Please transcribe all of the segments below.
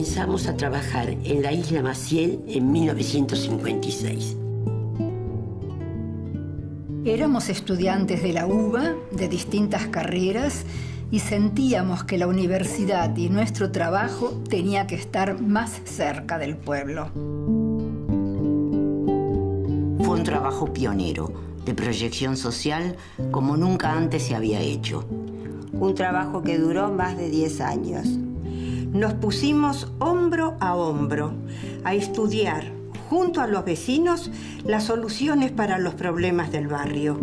comenzamos a trabajar en la isla Maciel en 1956. Éramos estudiantes de la UBA, de distintas carreras, y sentíamos que la universidad y nuestro trabajo tenía que estar más cerca del pueblo. Fue un trabajo pionero, de proyección social, como nunca antes se había hecho. Un trabajo que duró más de 10 años. Nos pusimos hombro a hombro a estudiar, junto a los vecinos, las soluciones para los problemas del barrio.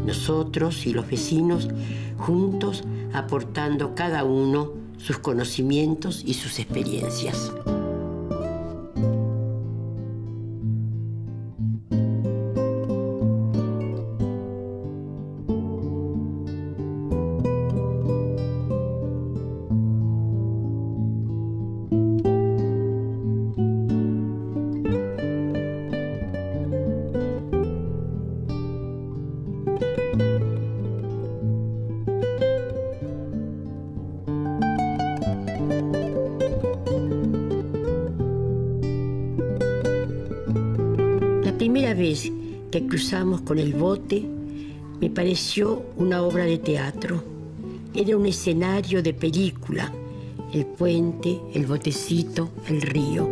Nosotros y los vecinos, juntos, aportando cada uno sus conocimientos y sus experiencias. La primera vez que cruzamos con el bote me pareció una obra de teatro. Era un escenario de película, el puente, el botecito, el río.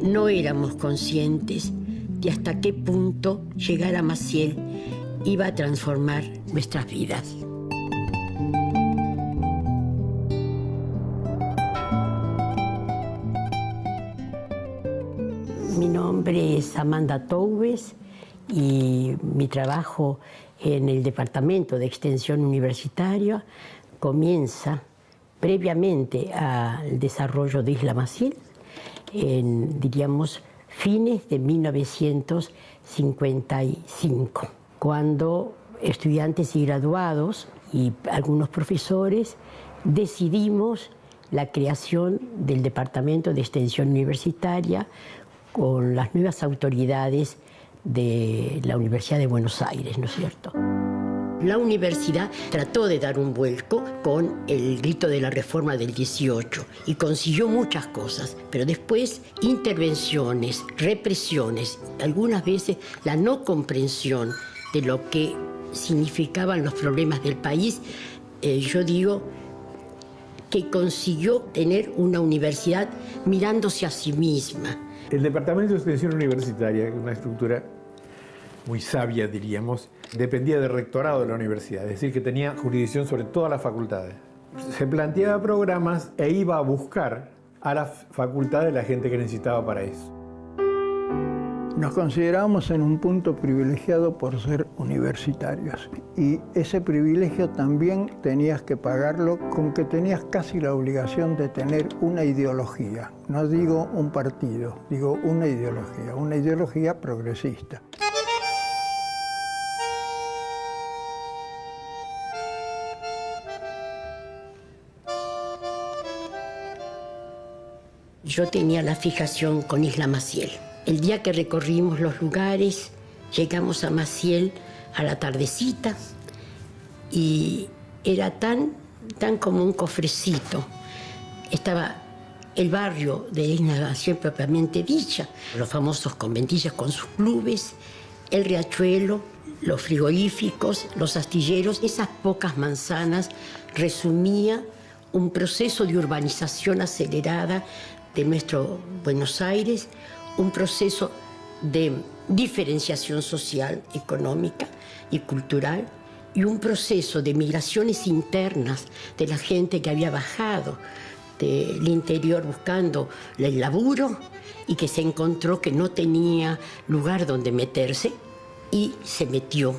No éramos conscientes de hasta qué punto llegar a Maciel iba a transformar nuestras vidas. Mi nombre es Amanda Toubes y mi trabajo en el Departamento de Extensión Universitaria comienza previamente al desarrollo de Isla Maciel en, diríamos, fines de 1955, cuando estudiantes y graduados y algunos profesores decidimos la creación del Departamento de Extensión Universitaria con las nuevas autoridades de la Universidad de Buenos Aires, ¿no es cierto? La universidad trató de dar un vuelco con el grito de la reforma del 18 y consiguió muchas cosas, pero después intervenciones, represiones, algunas veces la no comprensión de lo que significaban los problemas del país, yo digo que consiguió tener una universidad mirándose a sí misma. El Departamento de Extensión Universitaria, una estructura muy sabia, diríamos, dependía del rectorado de la universidad, es decir, que tenía jurisdicción sobre todas las facultades. Se planteaba programas e iba a buscar a las facultades la gente que necesitaba para eso. Nos considerábamos en un punto privilegiado por ser universitarios y ese privilegio también tenías que pagarlo con que tenías casi la obligación de tener una ideología. No digo un partido, digo una ideología progresista. Yo tenía la fijación con Isla Maciel. El día que recorrimos los lugares, llegamos a Maciel a la tardecita y era tan como un cofrecito. Estaba el barrio de Isla Maciel propiamente dicha, los famosos conventillos con sus clubes, el riachuelo, los frigoríficos, los astilleros. Esas pocas manzanas resumía un proceso de urbanización acelerada de nuestro Buenos Aires, un proceso de diferenciación social, económica y cultural, y un proceso de migraciones internas de la gente que había bajado del interior buscando el laburo y que se encontró que no tenía lugar donde meterse y se metió.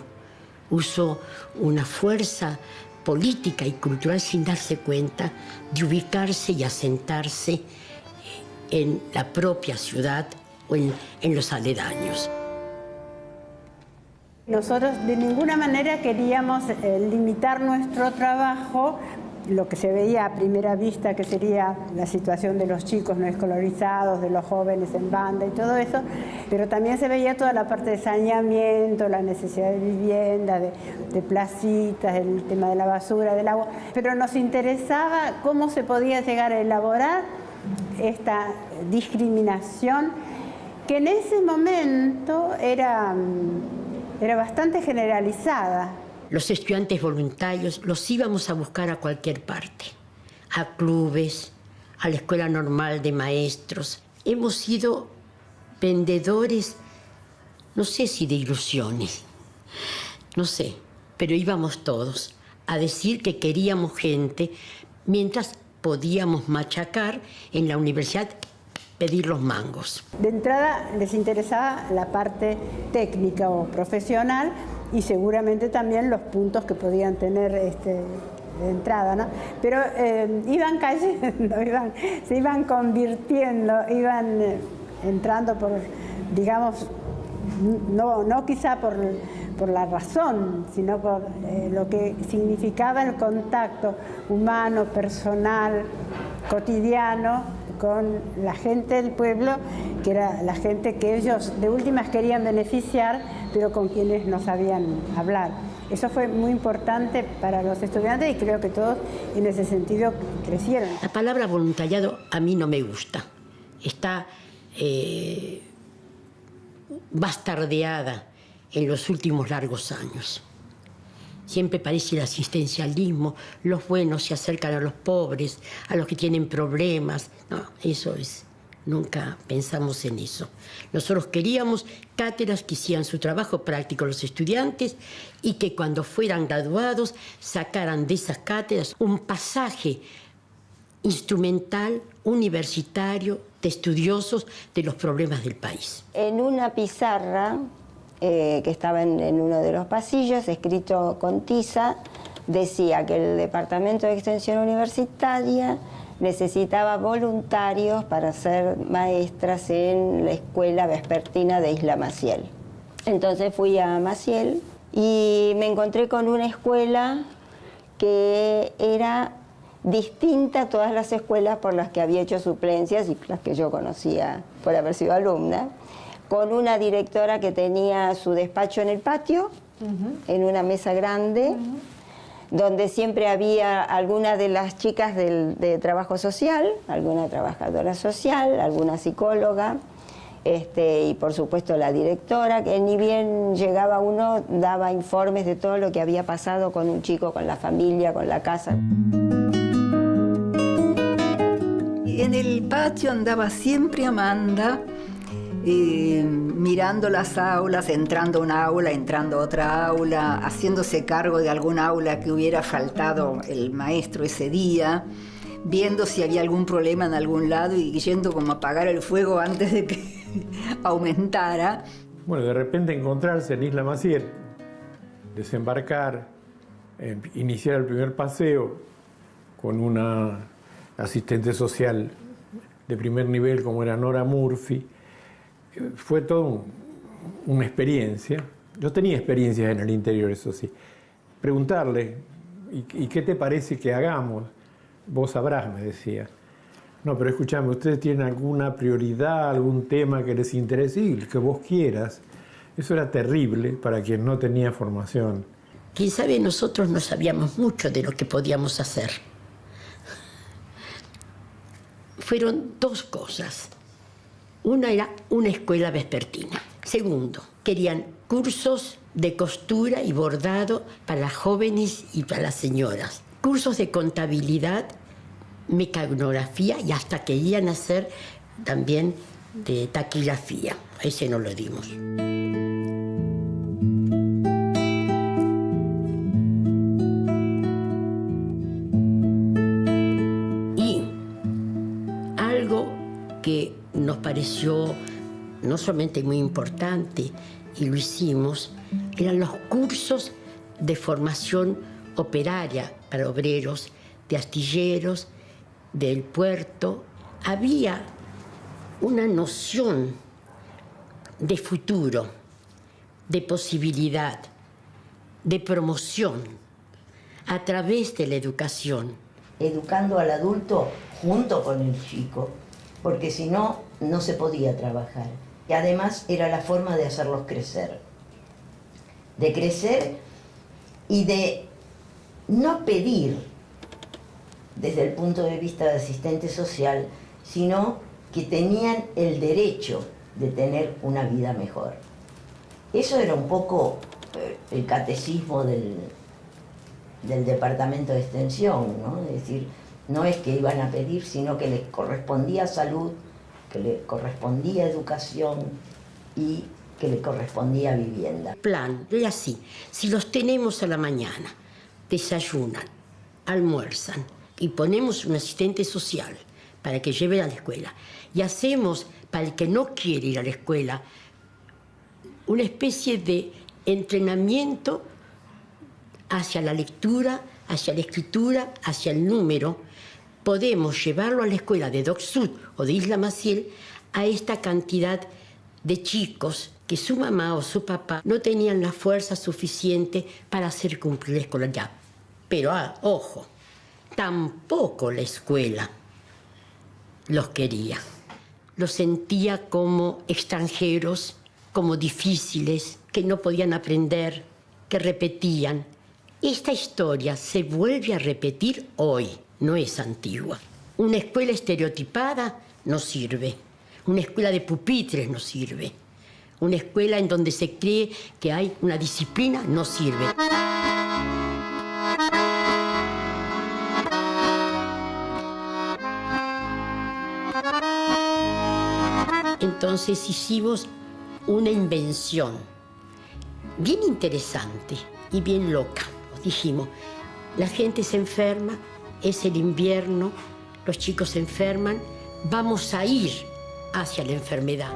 Usó una fuerza política y cultural sin darse cuenta de ubicarse y asentarse en la propia ciudad o en los aledaños. Nosotros de ninguna manera queríamos limitar nuestro trabajo lo que se veía a primera vista, que sería la situación de los chicos no escolarizados, de los jóvenes en banda y todo eso, pero también se veía toda la parte de saneamiento, la necesidad de vivienda, de placitas, el tema de la basura, del agua, pero nos interesaba cómo se podía llegar a elaborar esta discriminación que en ese momento era bastante generalizada. Los estudiantes voluntarios los íbamos a buscar a cualquier parte, a clubes, a la escuela normal de maestros. Hemos sido vendedores, no sé si de ilusiones, no sé, pero íbamos todos a decir que queríamos gente mientras podíamos machacar en la universidad, pedir los mangos. De entrada les interesaba la parte técnica o profesional y seguramente también los puntos que podían tener de entrada, ¿no? Pero iban cayendo, se iban convirtiendo, iban entrando por, digamos, no quizá por la razón, sino por lo que significaba el contacto humano, personal, cotidiano, con la gente del pueblo, que era la gente que ellos de últimas querían beneficiar, pero con quienes no sabían hablar. Eso fue muy importante para los estudiantes y creo que todos en ese sentido crecieron. La palabra voluntariado a mí no me gusta. Está bastardeada en los últimos largos años. Siempre parece el asistencialismo, los buenos se acercan a los pobres, a los que tienen problemas. No, eso es, nunca pensamos en eso. Nosotros queríamos cátedras que hicieran su trabajo práctico los estudiantes y que cuando fueran graduados sacaran de esas cátedras un pasaje instrumental, universitario, de estudiosos de los problemas del país. En una pizarra que estaba en uno de los pasillos, escrito con tiza, decía que el Departamento de Extensión Universitaria necesitaba voluntarios para ser maestras en la escuela vespertina de Isla Maciel. Entonces fui a Maciel y me encontré con una escuela que era distinta a todas las escuelas por las que había hecho suplencias y las que yo conocía por haber sido alumna, con una directora que tenía su despacho en el patio, en una mesa grande, donde siempre había alguna de las chicas de trabajo social, alguna trabajadora social, alguna psicóloga, y por supuesto la directora, que ni bien llegaba uno, daba informes de todo lo que había pasado con un chico, con la familia, con la casa. En el patio andaba siempre Amanda, mirando las aulas, entrando a una aula, entrando a otra aula, haciéndose cargo de algún aula que hubiera faltado el maestro ese día, viendo si había algún problema en algún lado y yendo como a apagar el fuego antes de que aumentara. Bueno, de repente encontrarse en Isla Maciel, desembarcar, iniciar el primer paseo con una asistente social de primer nivel como era Nora Murphy, fue toda una experiencia. Yo tenía experiencias en el interior, eso sí. Preguntarle, ¿y qué te parece que hagamos? Vos sabrás, me decía. No, pero escúchame, ¿ustedes tienen alguna prioridad, algún tema que les interese? Y el que vos quieras. Eso era terrible para quien no tenía formación. Quién sabe, nosotros no sabíamos mucho de lo que podíamos hacer. Fueron dos cosas. Una era una escuela vespertina. Segundo, querían cursos de costura y bordado para las jóvenes y para las señoras. Cursos de contabilidad, mecanografía y hasta querían hacer también de taquigrafía. Ese no lo dimos. Y algo que nos pareció no solamente muy importante, y lo hicimos, eran los cursos de formación operaria para obreros, de astilleros, del puerto. Había una noción de futuro, de posibilidad, de promoción a través de la educación educando al adulto junto con el chico, porque si no, no se podía trabajar. Y además era la forma de hacerlos crecer. De crecer y de no pedir desde el punto de vista de asistente social, sino que tenían el derecho de tener una vida mejor. Eso era un poco el catecismo del Departamento de Extensión, ¿no? Es decir, no es que iban a pedir, sino que les correspondía salud, que les correspondía educación y que les correspondía vivienda. Plan, es así, si los tenemos a la mañana, desayunan, almuerzan y ponemos un asistente social para que lleve a la escuela y hacemos para el que no quiere ir a la escuela una especie de entrenamiento hacia la lectura, hacia la escritura, hacia el número, podemos llevarlo a la escuela de Dock Sud o de Isla Maciel a esta cantidad de chicos que su mamá o su papá no tenían la fuerza suficiente para hacer cumplir la escolaridad. Pero, ojo, tampoco la escuela los quería. Los sentía como extranjeros, como difíciles, que no podían aprender, que repetían. Esta historia se vuelve a repetir hoy, no es antigua. Una escuela estereotipada no sirve. Una escuela de pupitres no sirve. Una escuela en donde se cree que hay una disciplina no sirve. Entonces hicimos una invención bien interesante y bien loca. Dijimos, la gente se enferma, es el invierno, los chicos se enferman, vamos a ir hacia la enfermedad.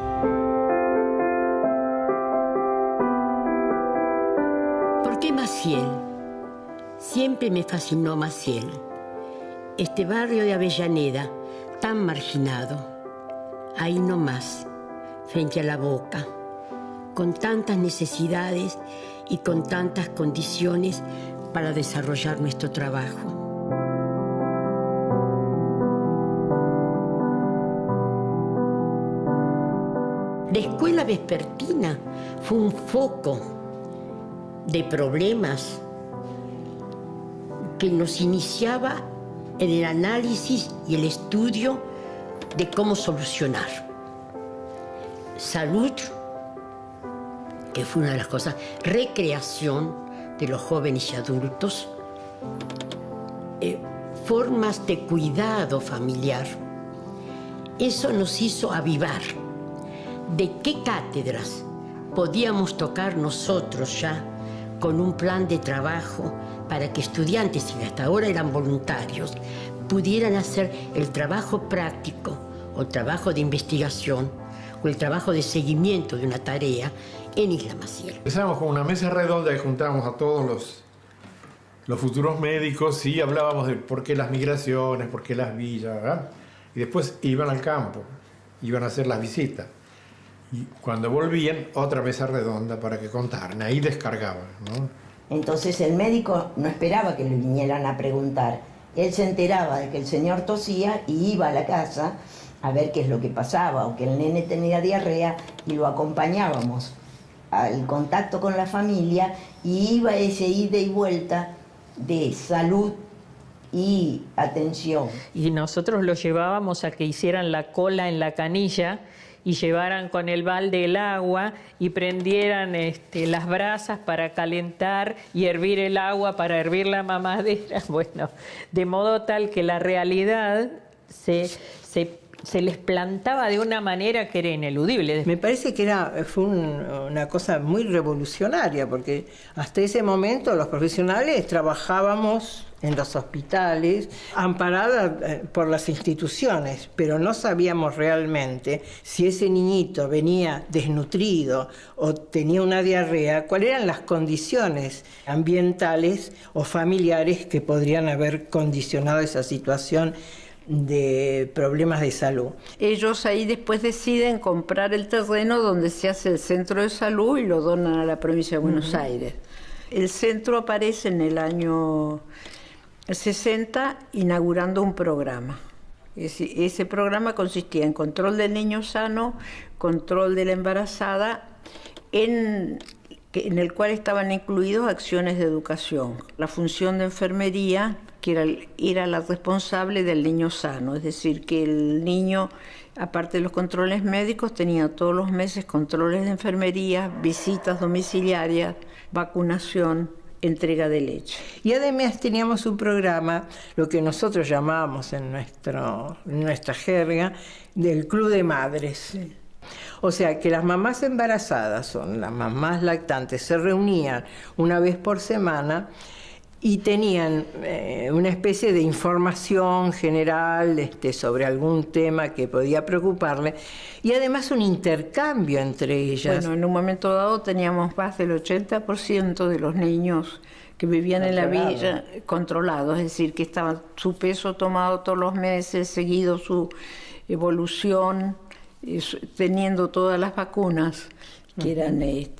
¿Por qué Maciel? Siempre me fascinó Maciel. Este barrio de Avellaneda, tan marginado, ahí nomás, frente a la Boca, con tantas necesidades y con tantas condiciones para desarrollar nuestro trabajo. La escuela vespertina fue un foco de problemas que nos iniciaba en el análisis y el estudio de cómo solucionar. Salud, que fue una de las cosas, recreación de los jóvenes y adultos, formas de cuidado familiar. Eso nos hizo avivar de qué cátedras podíamos tocar nosotros ya con un plan de trabajo para que estudiantes, que hasta ahora eran voluntarios, pudieran hacer el trabajo práctico o el trabajo de investigación o el trabajo de seguimiento de una tarea en Isla Maciel. Empezamos con una mesa redonda y juntamos a todos los futuros médicos y hablábamos de por qué las migraciones, por qué las villas, ¿verdad? Y después iban al campo, iban a hacer las visitas. Y cuando volvían, otra mesa redonda para que contaran, ahí descargaban, ¿no? Entonces el médico no esperaba que le vinieran a preguntar. Él se enteraba de que el señor tosía y iba a la casa a ver qué es lo que pasaba, o que el nene tenía diarrea, y lo acompañábamos al contacto con la familia, y iba ese ida y vuelta de salud y atención. Y nosotros los llevábamos a que hicieran la cola en la canilla y llevaran con el balde el agua y prendieran las brasas para calentar y hervir el agua para hervir la mamadera. Bueno, de modo tal que la realidad se les plantaba de una manera que era ineludible. Me parece que fue una cosa muy revolucionaria, porque hasta ese momento los profesionales trabajábamos en los hospitales, amparadas por las instituciones, pero no sabíamos realmente si ese niñito venía desnutrido o tenía una diarrea, cuáles eran las condiciones ambientales o familiares que podrían haber condicionado esa situación de problemas de salud. Ellos ahí después deciden comprar el terreno donde se hace el centro de salud y lo donan a la provincia de Buenos Aires. El centro aparece en el año 60 inaugurando un programa. Ese programa consistía en control del niño sano, control de la embarazada, en el cual estaban incluidos acciones de educación. La función de enfermería, que era la responsable del niño sano, es decir, que el niño, aparte de los controles médicos, tenía todos los meses controles de enfermería, visitas domiciliarias, vacunación, entrega de leche. Y además teníamos un programa, lo que nosotros llamábamos en nuestra jerga, del Club de Madres. Sí. O sea, que las mamás embarazadas o las mamás lactantes se reunían una vez por semana y tenían una especie de información general sobre algún tema que podía preocuparle y además un intercambio entre ellas. Bueno, en un momento dado teníamos más del 80% de los niños que vivían en la villa controlados, es decir, que estaba su peso tomado todos los meses, seguido su evolución, teniendo todas las vacunas que eran, es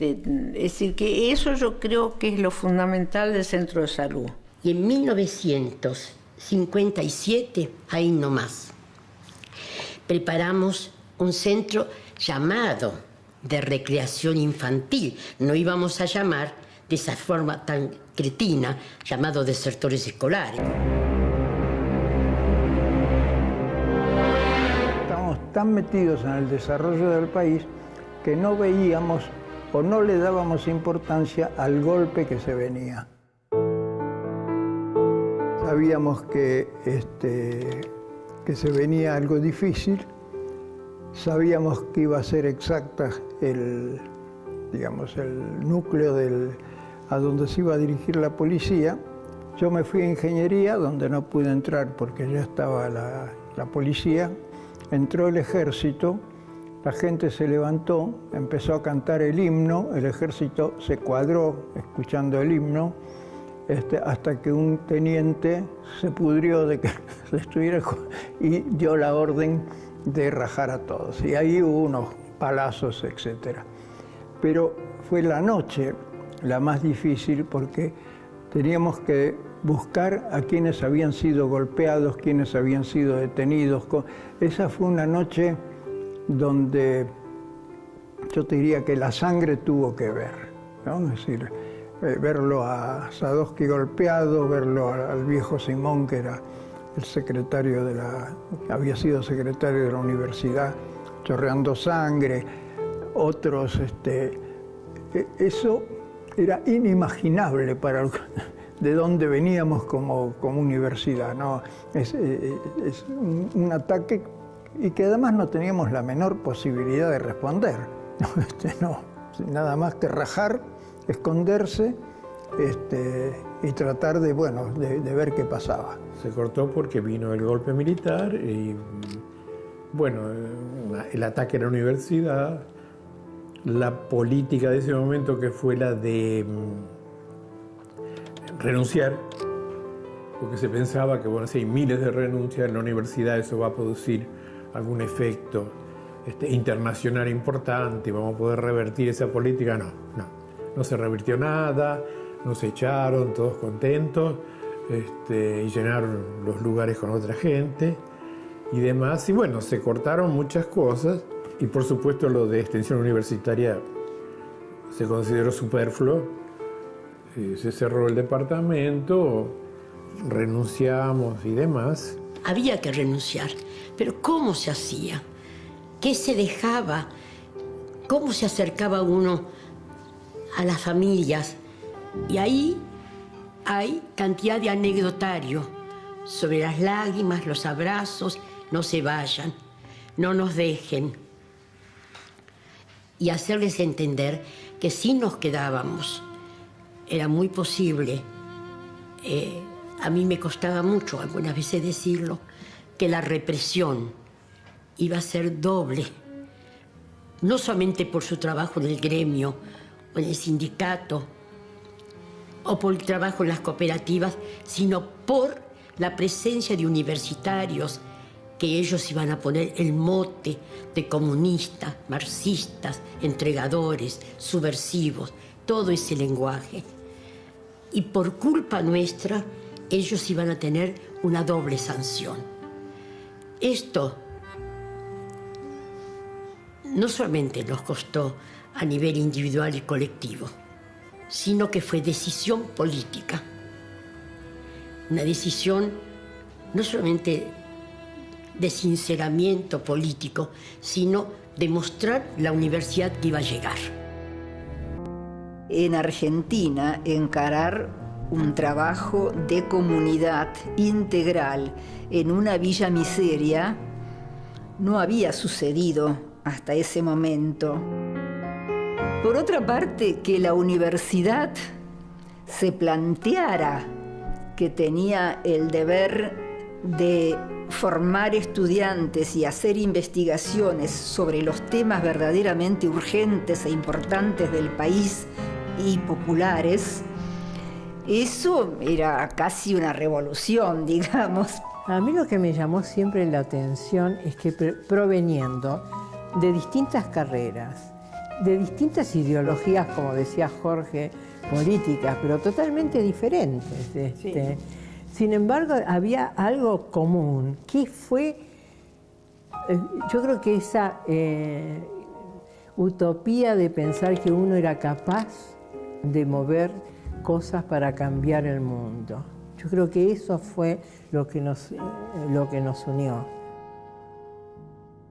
decir, que eso yo creo que es lo fundamental del centro de salud. Y en 1957, ahí nomás, preparamos un centro llamado de recreación infantil. No íbamos a llamar de esa forma tan cretina, llamado desertores escolares. Estábamos tan metidos en el desarrollo del país que no veíamos o no le dábamos importancia al golpe que se venía. Sabíamos que se venía algo difícil, sabíamos que iba a ser exacta el núcleo a donde se iba a dirigir la policía. Yo me fui a ingeniería, donde no pude entrar porque ya estaba la policía. Entró el ejército. La gente se levantó, empezó a cantar el himno, el ejército se cuadró escuchando el himno, hasta que un teniente se pudrió de que se estuviera y dio la orden de rajar a todos. Y ahí hubo unos palazos, etc. Pero fue la noche la más difícil porque teníamos que buscar a quienes habían sido golpeados, quienes habían sido detenidos. Esa fue una noche donde yo te diría que la sangre tuvo que ver, ¿no? Es decir, verlo a Sadowski golpeado, verlo al viejo Simón, que era el secretario había sido secretario de la universidad, chorreando sangre, otros, eso era inimaginable para de dónde veníamos como universidad, ¿no? Es un ataque y que además no teníamos la menor posibilidad de responder. No, nada más que rajar, esconderse y tratar de ver qué pasaba. Se cortó porque vino el golpe militar y, el ataque a la universidad, la política de ese momento que fue la de renunciar, porque se pensaba que, si hay miles de renuncias en la universidad, eso va a producir algún efecto internacional importante, vamos a poder revertir esa política. No se revirtió nada, nos echaron todos contentos y llenaron los lugares con otra gente y demás. Y se cortaron muchas cosas y por supuesto lo de extensión universitaria se consideró superfluo, se cerró el departamento, renunciamos y demás. Había que renunciar, pero ¿cómo se hacía? ¿Qué se dejaba? ¿Cómo se acercaba uno a las familias? Y ahí hay cantidad de anecdotario sobre las lágrimas, los abrazos. No se vayan, no nos dejen. Y hacerles entender que si nos quedábamos, era muy posible. A mí me costaba mucho algunas veces decirlo, que la represión iba a ser doble, no solamente por su trabajo en el gremio o en el sindicato o por el trabajo en las cooperativas, sino por la presencia de universitarios que ellos iban a poner el mote de comunistas, marxistas, entregadores, subversivos, todo ese lenguaje. Y por culpa nuestra, ellos iban a tener una doble sanción. Esto no solamente nos costó a nivel individual y colectivo, sino que fue decisión política. Una decisión no solamente de sinceramiento político, sino de mostrar la universidad que iba a llegar. En Argentina, encarar un trabajo de comunidad integral en una villa miseria no había sucedido hasta ese momento. Por otra parte, que la universidad se planteara que tenía el deber de formar estudiantes y hacer investigaciones sobre los temas verdaderamente urgentes e importantes del país y populares, eso era casi una revolución, digamos. A mí lo que me llamó siempre la atención es que proveniendo de distintas carreras, de distintas ideologías, como decía Jorge, políticas, pero totalmente diferentes. Sin embargo, había algo común, que fue, yo creo que esa utopía de pensar que uno era capaz de mover cosas para cambiar el mundo. Yo creo que eso fue lo que nos unió.